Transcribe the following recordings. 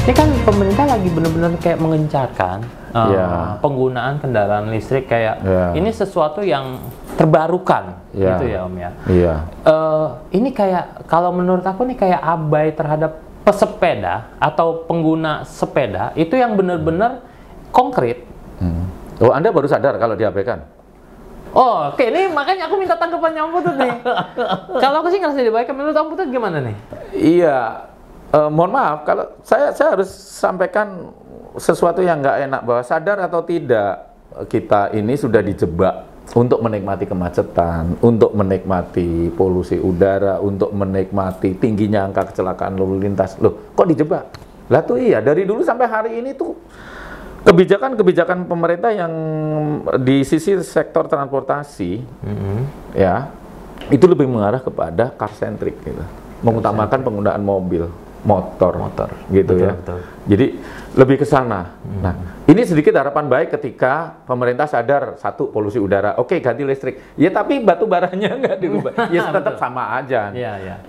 Ini kan pemerintah lagi benar-benar kayak mengencarkan penggunaan kendaraan listrik kayak ini sesuatu yang terbarukan gitu ya Om ya. Ini kayak kalau menurut aku nih kayak abai terhadap pesepeda atau pengguna sepeda itu yang benar-benar konkret. Oh, Anda baru sadar kalau diabaikan? Oh, oke. Ini makanya aku minta tanggapannya Om Putut nih. Kalau aku sih ngerasa diabaikan, menurut Om Putut gimana nih? Iya. Mohon maaf, kalau saya harus sampaikan sesuatu yang nggak enak, bahwa sadar atau tidak kita ini sudah dijebak untuk menikmati kemacetan, untuk menikmati polusi udara, untuk menikmati tingginya angka kecelakaan lalu lintas. Loh, kok dijebak? Lah tuh iya, dari dulu sampai hari ini tuh kebijakan-kebijakan pemerintah yang di sisi sektor transportasi ya itu lebih mengarah kepada car centric gitu, mengutamakan penggunaan mobil, motor gitu ya. Jadi lebih ke sana. Nah, ini sedikit harapan baik ketika pemerintah sadar satu polusi udara, oke ganti listrik. Ya tapi batu baranya nggak dirubah. Ya tetap sama aja.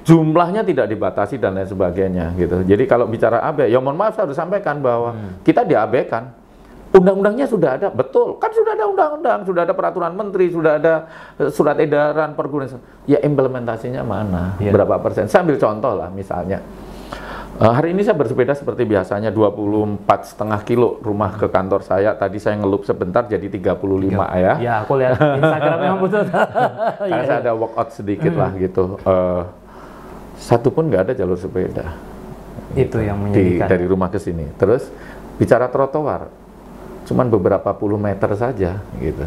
Jumlahnya tidak dibatasi dan lain sebagainya gitu. Jadi kalau bicara abai, ya mohon maaf saya harus sampaikan bahwa kita diabaikan. Undang-undangnya sudah ada, betul. Kan sudah ada undang-undang, sudah ada peraturan menteri, sudah ada surat edaran perguruan. Ya implementasinya mana? Berapa persen? Saya ambil contoh lah misalnya. Hari ini saya bersepeda seperti biasanya 24,5 kilo rumah ke kantor saya. Tadi saya ngelup sebentar jadi 35 ya. Ya, aku lihat Instagramnya Om Putut. Karena saya ada walkout sedikit lah gitu. Satu pun nggak ada jalur sepeda. Itu yang menyedihkan. Dari rumah ke sini. Terus bicara trotoar, cuman beberapa puluh meter saja gitu.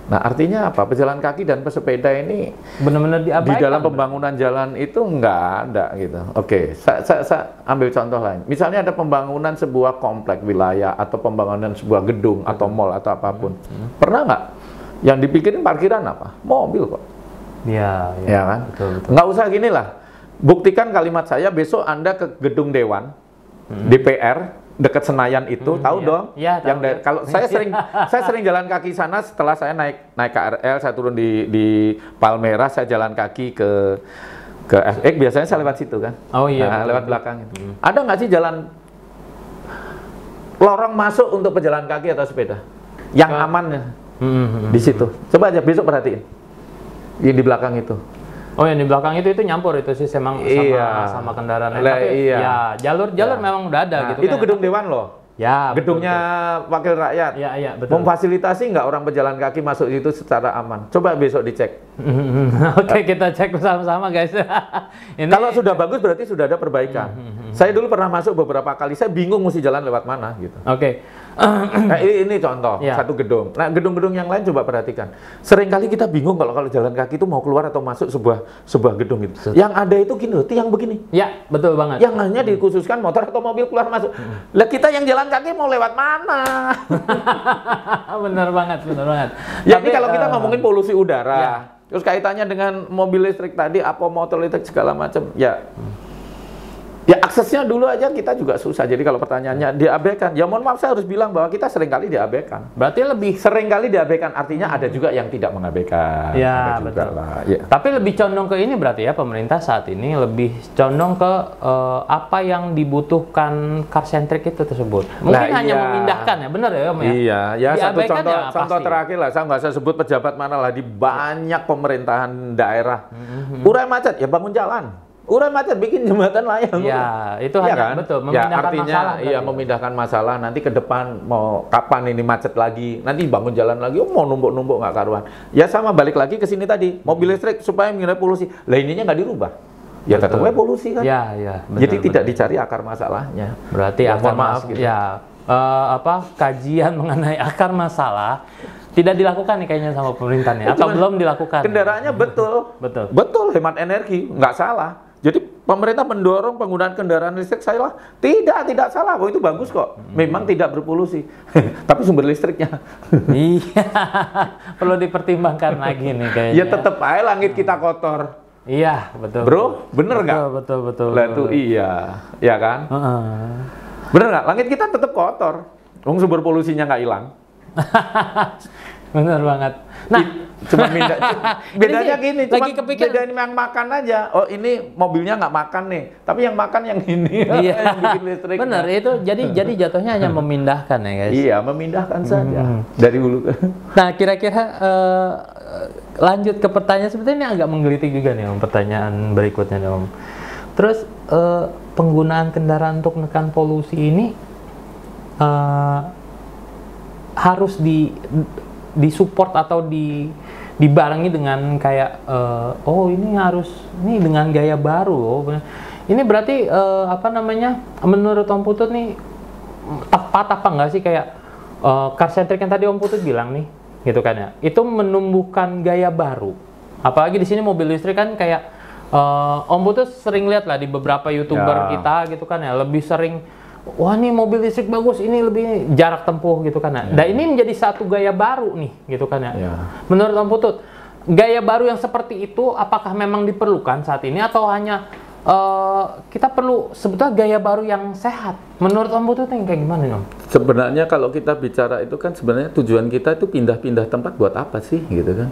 Nah artinya apa? Pejalan kaki dan pesepeda ini benar-benar diabaikan. Di dalam pembangunan jalan itu nggak ada gitu. Oke, saya ambil contoh lain. Misalnya ada pembangunan sebuah komplek wilayah atau pembangunan sebuah gedung atau mall atau apapun. Pernah nggak yang dipikirin parkiran apa? Mobil kok. Ya kan? Betul. Nggak usah gini lah. Buktikan kalimat saya, besok Anda ke gedung Dewan, DPR, dekat Senayan itu, tahu dong? Ya, tahu. Kalau saya sering jalan kaki sana setelah saya naik KRL, saya turun di Palmerah, saya jalan kaki ke FX, biasanya saya lewat situ kan? Oh iya. Nah, lewat belakang itu. Ada nggak sih jalan lorong masuk untuk pejalan kaki atau sepeda? Yang aman di situ. Coba aja besok perhatiin. Yang di belakang itu. Oh yang di belakang itu nyampur itu sih sama kendaraan. Tapi ya jalur memang udah ada gitu. Itu gedung Dewan loh. Ya. Gedungnya Wakil Rakyat. Iya betul. Memfasilitasi nggak orang pejalan kaki masuk itu secara aman? Coba besok dicek. Oke, kita cek bersama-sama guys. Kalau sudah bagus berarti sudah ada perbaikan. Saya dulu pernah masuk beberapa kali, saya bingung mesti jalan lewat mana gitu. Oke. Nah, ini contoh satu gedung. Nah gedung-gedung yang lain coba perhatikan. Seringkali kita bingung kalau jalan kaki itu mau keluar atau masuk sebuah gedung itu. Yang ada itu gini loh, tiang begini. Ya betul banget. Yang hanya dikhususkan motor atau mobil keluar masuk. Lah kita yang jalan kaki mau lewat mana? Bener banget. Ya ini kalau kita ngomongin polusi udara, terus kaitannya dengan mobil listrik tadi, apa motor listrik segala macam, ya aksesnya dulu aja kita juga susah. Jadi kalau pertanyaannya diabaikan, ya mohon maaf saya harus bilang bahwa kita seringkali diabaikan. Berarti lebih seringkali diabaikan, artinya ada juga yang tidak mengabaikan. Ya betul. Tapi lebih condong ke ini berarti ya pemerintah saat ini lebih condong ke apa yang dibutuhkan car centric itu tersebut. Mungkin hanya memindahkan ya, benar ya Om ya? Iya, ya satu contoh pasti. terakhir lah, saya nggak usah sebut pejabat mana lah, di banyak pemerintahan daerah. Urai macet, ya bangun jalan. Urai macet, bikin jembatan layang. Ya, itu hanya kan? betul memindahkan artinya, masalah. Iya, memindahkan masalah. Nanti ke depan mau kapan ini macet lagi? Nanti bangun jalan lagi, mau numpuk-numpuk nggak karuan. Ya sama balik lagi ke sini tadi, mobil listrik supaya mengurangi polusi. Lah ininya nggak dirubah. Ya tetapnya polusi kan. Ya. Jadi tidak dicari akar masalahnya. Berarti akar masalah. Gitu. Ya, kajian mengenai akar masalah tidak dilakukan nih kayaknya sama pemerintah nih. Atau belum dilakukan? Kendaraannya betul hemat energi, nggak salah. Jadi pemerintah mendorong penggunaan kendaraan listrik, saya tidak salah, itu bagus kok. Memang tidak berpolusi, tapi sumber listriknya. Iya, perlu dipertimbangkan lagi nih kayaknya. Ya tetap aja langit kita kotor. Iya, betul. Bro, bener nggak? Betul. Lah itu iya, ya kan? Bener nggak? Langit kita tetap kotor. Sumber polusinya nggak hilang. Bener banget. Nah, Cuma pindah. Bedanya gini, cuma beda yang makan aja. Oh ini mobilnya nggak makan nih, tapi yang makan yang ini. Iya. Yang bikin listrik. Benar, itu jadi jatuhnya hanya memindahkan ya guys. Iya, memindahkan saja dari hulu. Nah kira-kira lanjut ke pertanyaan sebetulnya ini agak menggelitik juga nih Om, pertanyaan berikutnya nih Om. Terus penggunaan kendaraan untuk menekan polusi ini harus disupport atau dibarengi dengan kayak ini dengan gaya baru. Ini berarti menurut Om Putut nih tepat apa enggak sih kayak car centric yang tadi Om Putut bilang nih, gitu kan ya? Itu menumbuhkan gaya baru. Apalagi di sini mobil listrik kan kayak Om Putut sering lihat lah di beberapa YouTuber kita gitu kan ya, lebih sering wah nih mobil listrik bagus, ini lebih jarak tempuh gitu kan ya. Dan ini menjadi satu gaya baru nih gitu kan ya. Menurut Om Putut, gaya baru yang seperti itu apakah memang diperlukan saat ini atau hanya kita perlu sebetulnya gaya baru yang sehat? Menurut Om Putut yang kayak gimana nih Om? Sebenarnya kalau kita bicara itu kan sebenarnya tujuan kita itu pindah-pindah tempat buat apa sih gitu kan?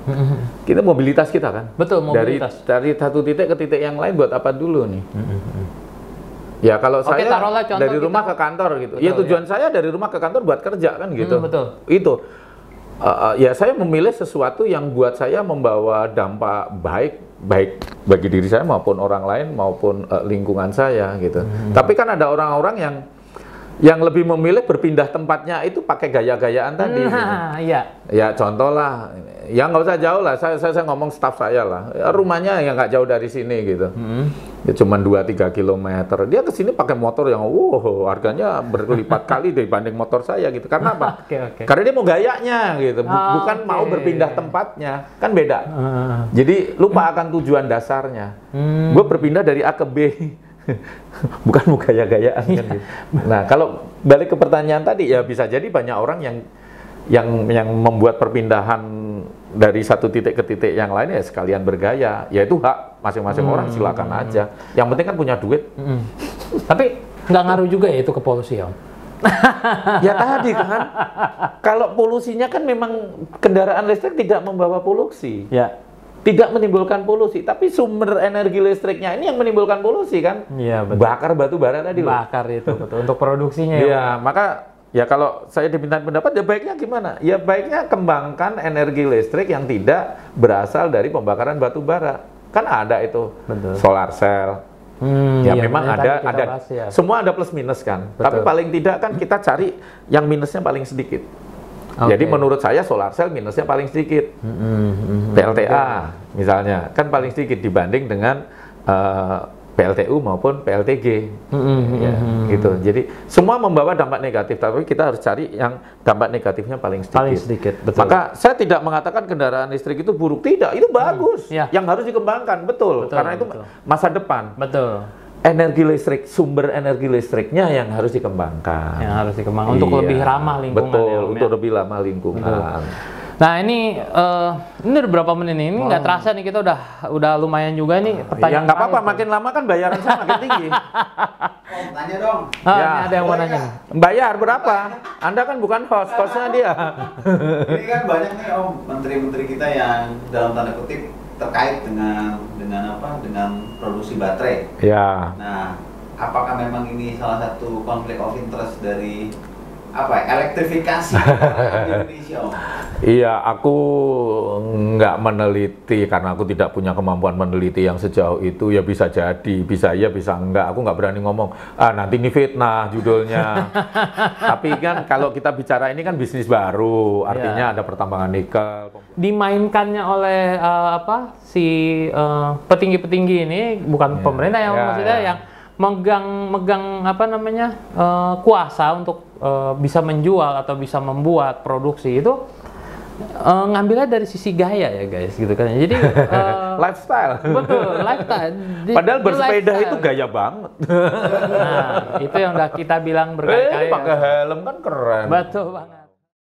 Kita mobilitas kita kan? Betul, mobilitas. Dari satu titik ke titik yang lain buat apa dulu nih? Ya kalau saya dari rumah ke kantor gitu. Betul, ya tujuan saya dari rumah ke kantor buat kerja kan gitu. Betul. Itu. Ya saya memilih sesuatu yang buat saya membawa dampak baik bagi diri saya maupun orang lain maupun lingkungan saya gitu. Tapi kan ada orang-orang yang lebih memilih berpindah tempatnya itu pakai gaya-gayaan tadi. Iya. Ya contoh lah, ya nggak usah jauh lah. Saya ngomong staf saya lah. Ya, rumahnya yang nggak jauh dari sini gitu. Ya cuma 2-3 kilometer. Dia kesini pakai motor yang harganya berlipat kali dibanding motor saya gitu. Karena apa? Karena dia mau gayanya gitu. Bukan mau berpindah tempatnya. Kan beda. Jadi lupa akan tujuan dasarnya. Gue berpindah dari A ke B. Bukan mau gaya-gayaan kan gitu. Nah kalau balik ke pertanyaan tadi ya bisa jadi banyak orang yang membuat perpindahan dari satu titik ke titik yang lain ya sekalian bergaya, ya itu hak masing-masing orang, silakan aja. Yang penting kan punya duit. Tapi nggak ngaruh juga ya itu ke polusi Om? Ya tadi kan, kalau polusinya kan memang kendaraan listrik tidak membawa polusi. Ya. Tidak menimbulkan polusi, tapi sumber energi listriknya ini yang menimbulkan polusi kan? Iya betul. Bakar batu bara tadi loh. Bakar itu betul untuk produksinya. Iya, maka ya kalau saya diminta pendapat, ya baiknya gimana? Ya baiknya kembangkan energi listrik yang tidak berasal dari pembakaran batu bara. Kan ada itu, solar cell. Ya iya, memang ada bahas, ya. Semua ada plus minus kan. Betul. Tapi paling tidak kan kita cari yang minusnya paling sedikit. Jadi menurut saya solar cell minusnya paling sedikit. PLTA misalnya kan paling sedikit dibanding dengan PLTU maupun PLTG. Gitu. Jadi semua membawa dampak negatif, tapi kita harus cari yang dampak negatifnya paling sedikit. Betul. Maka saya tidak mengatakan kendaraan listrik itu buruk, tidak, itu bagus. Yang harus dikembangkan, betul. Karena itu masa depan. Betul. Energi listrik, sumber energi listriknya yang harus dikembangkan. Yang harus dikembangkan untuk lebih ramah lingkungan. Betul, untuk lebih ramah lingkungan. Betul. Nah ini udah berapa menit nih? Ini nggak terasa nih kita udah lumayan juga nih pertanyaan. Ya nggak apa-apa, makin lama kan bayaran saya makin tinggi. Tanya dong. Ya. Ini ada yang mau nanya. Bayar berapa? Anda kan bukan hostnya dia. Ini kan banyak nih Om menteri-menteri kita yang dalam tanda kutip terkait dengan produksi baterai. Ya. Nah, apakah memang ini salah satu konflik of interest dari elektrifikasi di Indonesia Om? Iya, aku nggak meneliti karena aku tidak punya kemampuan meneliti yang sejauh itu. Ya bisa jadi, bisa iya, bisa enggak. Aku nggak berani ngomong. Nanti ini fitnah judulnya. Tapi kan kalau kita bicara ini kan bisnis baru, artinya ada pertambangan nikel. Dimainkannya oleh petinggi-petinggi ini bukan pemerintah yang maksudnya yang megang kuasa untuk bisa menjual atau bisa membuat produksi itu ngambilnya dari sisi gaya ya guys gitu kan. Jadi lifestyle. Betul, lifestyle. Padahal bersepeda itu gaya banget. Nah, itu yang udah kita bilang berkali-kali. Pakai helm kan keren. Betul banget.